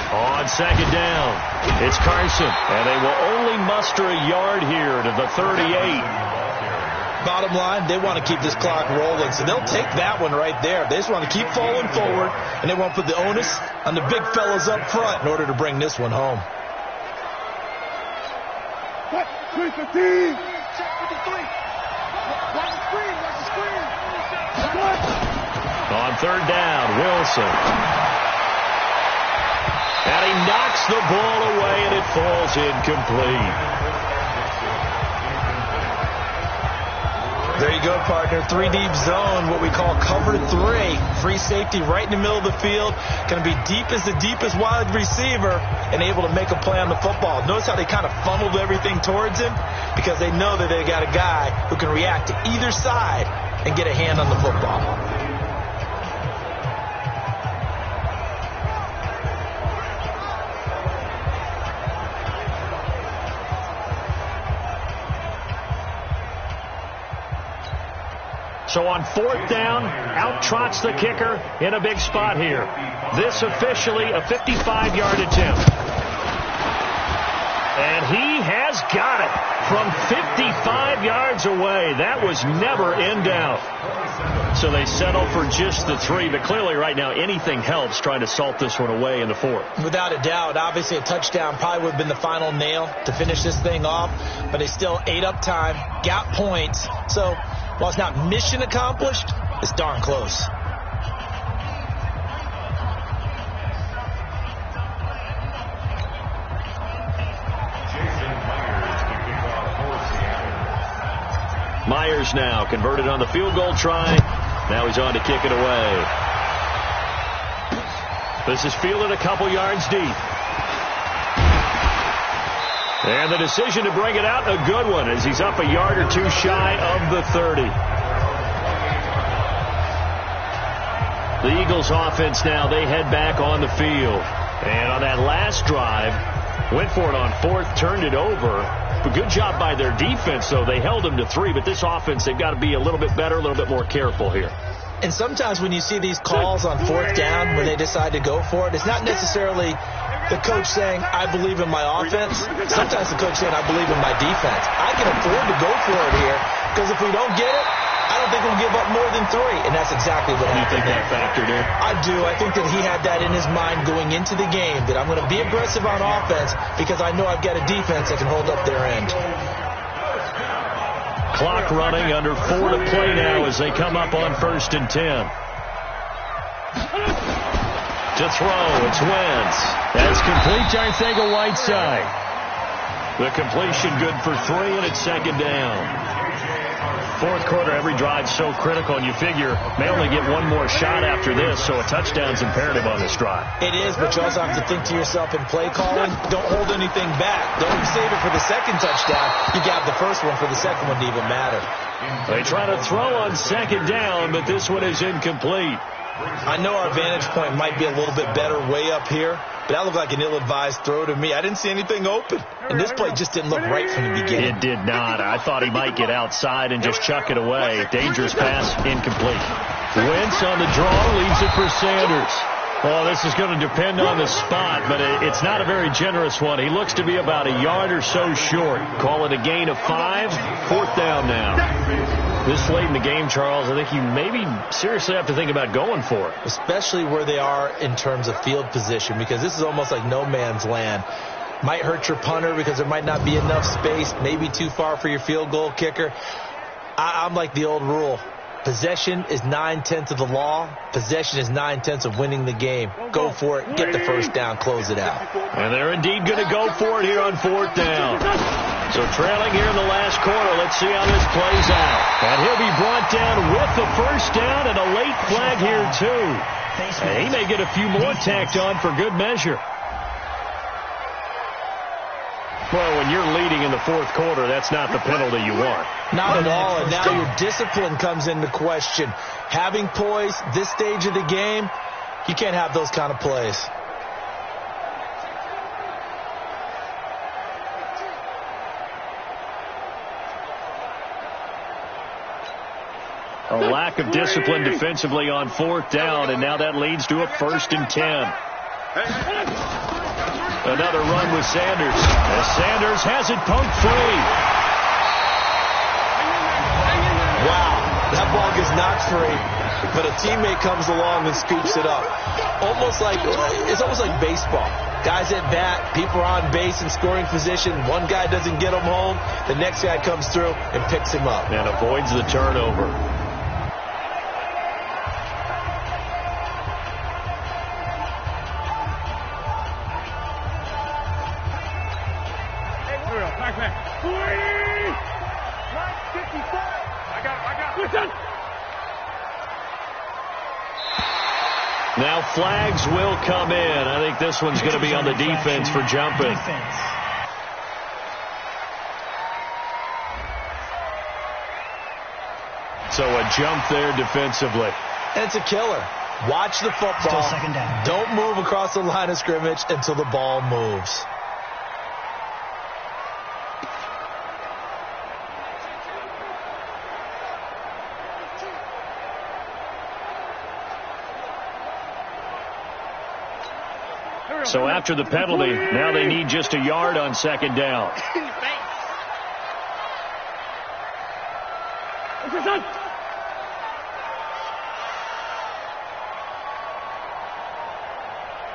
On 2nd down, it's Carson, and they will only muster a yard here to the 38. Bottom line, they want to keep this clock rolling, so they'll take that one right there. They just want to keep falling forward, and they want to put the onus on the big fellas up front in order to bring this one home. On 3rd down, Wilson. And he knocks the ball away, and it falls incomplete. There you go, partner. 3-deep zone, what we call cover 3. Free safety right in the middle of the field. Going to be deep as the deepest wide receiver and able to make a play on the football. Notice how they kind of funneled everything towards him because they know that they got a guy who can react to either side and get a hand on the football. So on 4th down, out trots the kicker in a big spot here. This officially a 55-yard attempt. And he has got it from 55 yards away. That was never in doubt. So they settle for just the 3, but clearly right now anything helps trying to salt this one away in the 4th. Without a doubt, obviously a touchdown probably would have been the final nail to finish this thing off, but they still ate up time, got points. So while it's not mission accomplished, it's darn close. Myers now converted on the field goal try. Now he's on to kick it away. This is fielded a couple yards deep. And the decision to bring it out, a good one, as he's up a yard or 2 shy of the 30. The Eagles offense now, they head back on the field. And on that last drive, went for it on 4th, turned it over. But good job by their defense, though. They held them to 3, but this offense, they've got to be a little bit better, a little bit more careful here. And sometimes when you see these calls on 4th down, when they decide to go for it, it's not necessarily the coach saying, I believe in my offense. Sometimes the coach saying, I believe in my defense. I can afford to go for it here, because if we don't get it, I don't think we'll give up more than 3. And that's exactly what happened. You think that factored in? I do. I think that he had that in his mind going into the game, that I'm going to be aggressive on offense because I know I've got a defense that can hold up their end. Clock running, under 4 to play now as they come up on 1st and 10. To throw, it's Wentz. That's complete to Arcega-Whiteside. The completion good for 3, and it's 2nd down. 4th quarter, every drive's so critical, and you figure may only get one more shot after this, so a touchdown's imperative on this drive. It is, but you also have to think to yourself in play calling, don't hold anything back. Don't save it for the 2nd touchdown. You got the 1st one for the 2nd one to even matter. They try to throw on 2nd down, but this one is incomplete. I know our vantage point might be a little bit better way up here, but that looked like an ill-advised throw to me. I didn't see anything open, and this play just didn't look right from the beginning. It did not. I thought he might get outside and just chuck it away. Dangerous pass, incomplete. Wentz on the draw, leaves it for Sanders. Oh, this is going to depend on the spot, but it's not a very generous one. He looks to be about a yard or so short. Call it a gain of 5. 4th down now. This late in the game, Charles, I think you maybe seriously have to think about going for it. Especially where they are in terms of field position, because this is almost like no man's land. Might hurt your punter because there might not be enough space, maybe too far for your field goal kicker. I'm like the old rule. Possession is 9/10 of the law. Possession is 9/10 of winning the game. Go for it. Get the 1st down. Close it out. And they're indeed going to go for it here on 4th down. So trailing here in the last quarter. Let's see how this plays out. And he'll be brought down with the 1st down and a late flag here, too. And he may get a few more tacked on for good measure. Well, when you're leading in the 4th quarter, that's not the penalty you want. Not at all, and now your discipline comes into question. Having poise, this stage of the game, you can't have those kind of plays. A lack of discipline defensively on 4th down, and now that leads to a 1st and 10. Another run with Sanders. As Sanders has it poked free. Wow, that ball gets knocked free, but a teammate comes along and scoops it up. It's almost like baseball. Guys at bat, people are on base in scoring position. One guy doesn't get him home. The next guy comes through and picks him up. And avoids the turnover. Now flags will come in. I think this one's going to be on the defense for jumping. So a jump there defensively. And it's a killer. Watch the football. Still 2nd down. Don't move across the line of scrimmage until the ball moves. So after the penalty, now they need just a yard on 2nd down.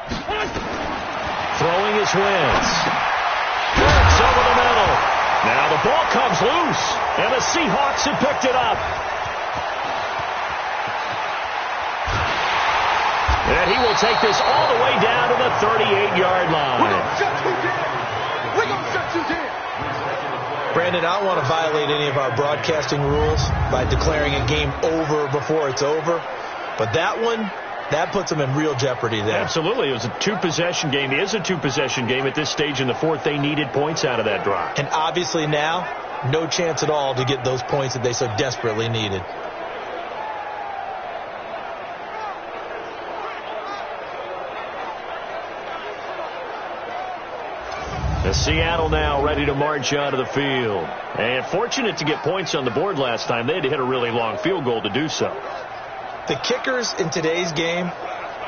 Throwing his wins. Works over the middle. Now the ball comes loose, and the Seahawks have picked it up. And he will take this all the way down to the 38-yard line. We're going to shut you down. We're going to shut you down. Brandon, I don't want to violate any of our broadcasting rules by declaring a game over before it's over. But that one, that puts them in real jeopardy there. Absolutely. It was a two-possession game. It is a two-possession game at this stage in the fourth. They needed points out of that drive. And obviously now, no chance at all to get those points that they so desperately needed. Seattle now ready to march out of the field. And fortunate to get points on the board last time. They had to hit a really long field goal to do so. The kickers in today's game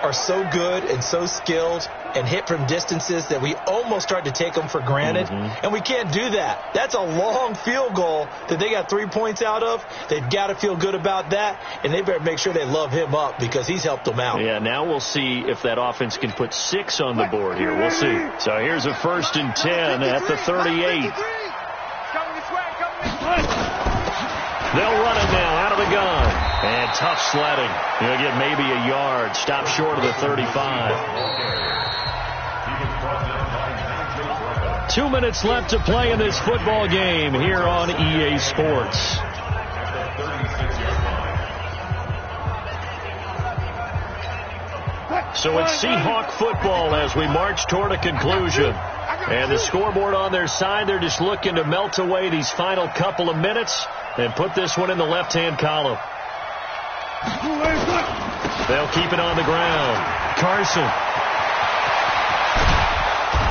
are so good and so skilled and hit from distances that we almost start to take them for granted. And we can't do that. That's a long field goal that they got 3 points out of. They've got to feel good about that, and they better make sure they love him up because he's helped them out. Yeah, now we'll see if that offense can put 6 on the board here. We'll see. So here's a 1st and 10 at the 38. They'll run it now out of the gun. And tough sledding. He'll get maybe a yard. Stop short of the 35. 2 minutes left to play in this football game here on EA Sports. So it's Seahawk football as we march toward a conclusion. And the scoreboard on their side, they're just looking to melt away these final couple of minutes and put this one in the left-hand column. They'll keep it on the ground. Carson.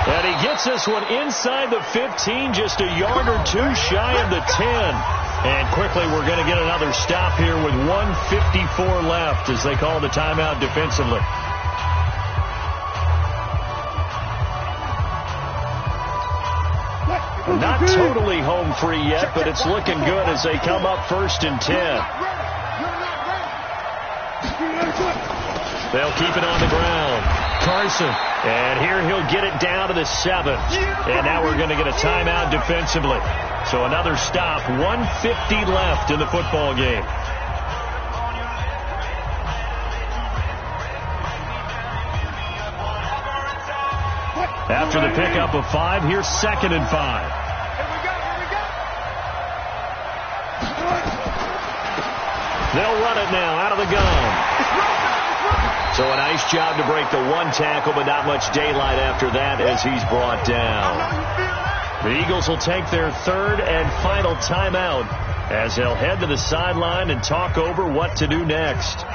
And he gets this one inside the 15, just a yard or two shy of the 10. And quickly we're going to get another stop here with 1:54 left as they call the timeout defensively. Not totally home free yet, but it's looking good as they come up 1st and 10. They'll keep it on the ground. Carson. And here he'll get it down to the 7. And now we're going to get a timeout defensively. So another stop. 1:50 left in the football game. After the pickup of 5, here's 2nd and 5. They'll run it now out of the gun. So a nice job to break the one tackle, but not much daylight after that as he's brought down. The Eagles will take their 3rd and final timeout as they'll head to the sideline and talk over what to do next.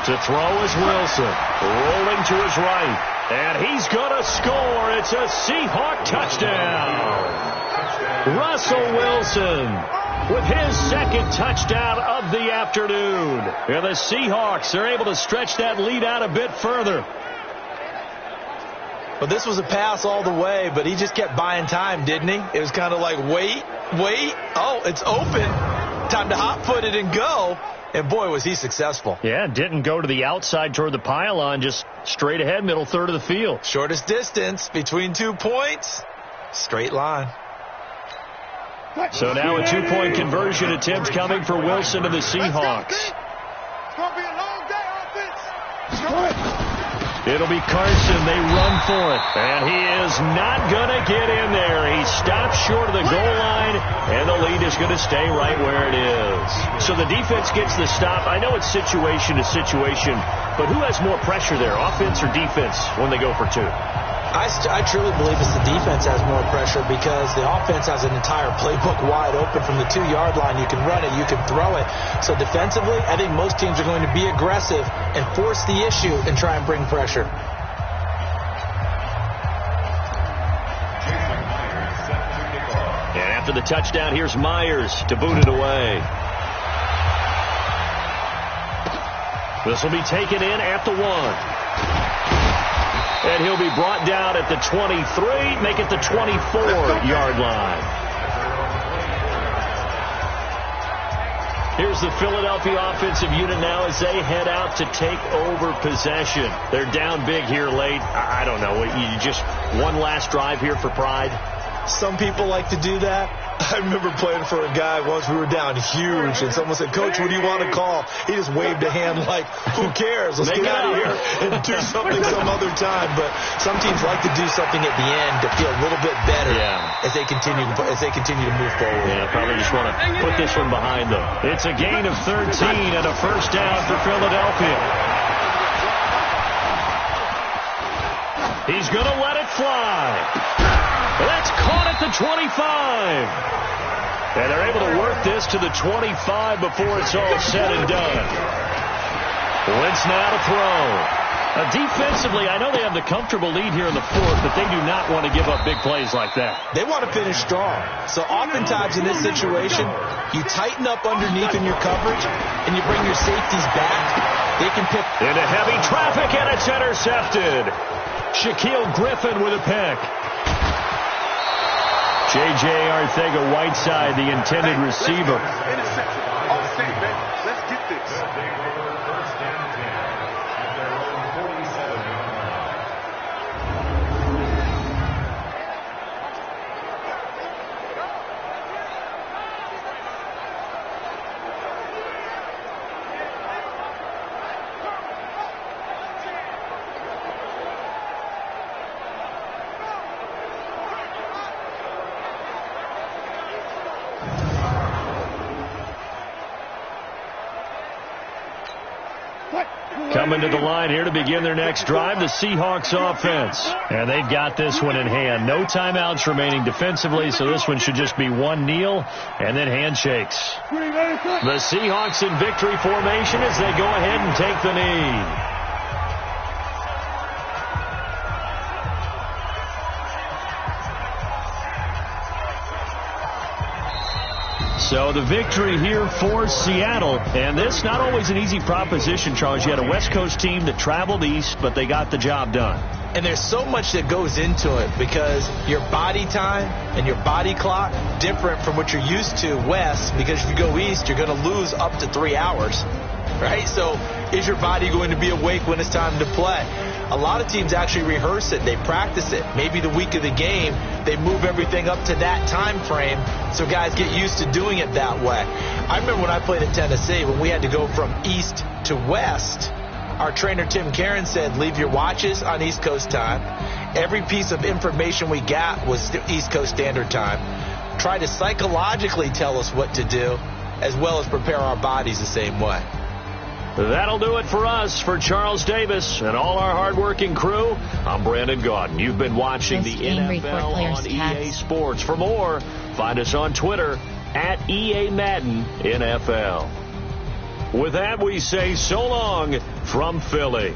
To throw is Wilson, rolling to his right. And he's going to score. It's a Seahawk touchdown. Russell Wilson with his 2nd touchdown of the afternoon. And the Seahawks are able to stretch that lead out a bit further. Well, this was a pass all the way, but he just kept buying time, didn't he? It was kind of like, wait. Oh, it's open. Time to hot-foot it and go. And, boy, was he successful. Yeah, didn't go to the outside toward the pylon, just straight ahead, middle third of the field. Shortest distance between 2 points, straight line. So now a 2-point conversion attempt coming for Wilson and the Seahawks. It's going to be a long day, offense. It'll be Carson. They run for it. And he is not going to get in there. He stops short of the goal line, and the lead is going to stay right where it is. So the defense gets the stop. I know it's situation to situation, but who has more pressure there, offense or defense, when they go for 2? I truly believe it's the defense has more pressure because the offense has an entire playbook wide open from the 2-yard line. You can run it, you can throw it. So defensively, I think most teams are going to be aggressive and force the issue and try and bring pressure. And after the touchdown, here's Myers to boot it away. This will be taken in at the 1. And he'll be brought down at the 23, make it the 24-yard line. Here's the Philadelphia offensive unit now as they head out to take over possession. They're down big here late. I don't know. You just one last drive here for pride? Some people like to do that. I remember playing for a guy once. We were down huge, and someone said, "Coach, what do you want to call?" He just waved a hand like, "Who cares? Let's get out of here and do something some other time." But some teams like to do something at the end to feel a little bit better as they continue to move forward. Yeah, probably just want to put this one behind them. It's a gain of 13 and a first down for Philadelphia. He's going to let it fly. That's caught at the 25. And they're able to work this to the 25 before it's all said and done. Wentz now to throw. Defensively, I know they have the comfortable lead here in the fourth, but they do not want to give up big plays like that. They want to finish strong. So oftentimes in this situation, you tighten up underneath in your coverage, and you bring your safeties back. They can pick into heavy traffic, and it's intercepted. Shaquille Griffin with a pick. J.J. Arcega-Whiteside, the intended receiver. Interception. All safe, man. Let's get this. Coming to the line here to begin their next drive, the Seahawks offense. And they've got this one in hand. No timeouts remaining defensively, so this one should just be one kneel and then handshakes. The Seahawks in victory formation as they go ahead and take the knee. So the victory here for Seattle. And this not always an easy proposition, Charles. You had a West Coast team that traveled east, but they got the job done. And there's so much that goes into it because your body time and your body clock different from what you're used to west, because if you go east, you're going to lose up to 3 hours, right? So is your body going to be awake when it's time to play? A lot of teams actually rehearse it. They practice it. Maybe the week of the game, they move everything up to that time frame so guys get used to doing it that way. I remember when I played at Tennessee, when we had to go from east to west, our trainer Tim Karen said, leave your watches on East Coast time. Every piece of information we got was East Coast Standard Time. Try to psychologically tell us what to do, as well as prepare our bodies the same way. That'll do it for us. For Charles Davis and all our hardworking crew, I'm Brandon Gaudin. You've been watching the NFL on EA Sports. For more, find us on Twitter at EA Madden NFL. With that, we say so long from Philly.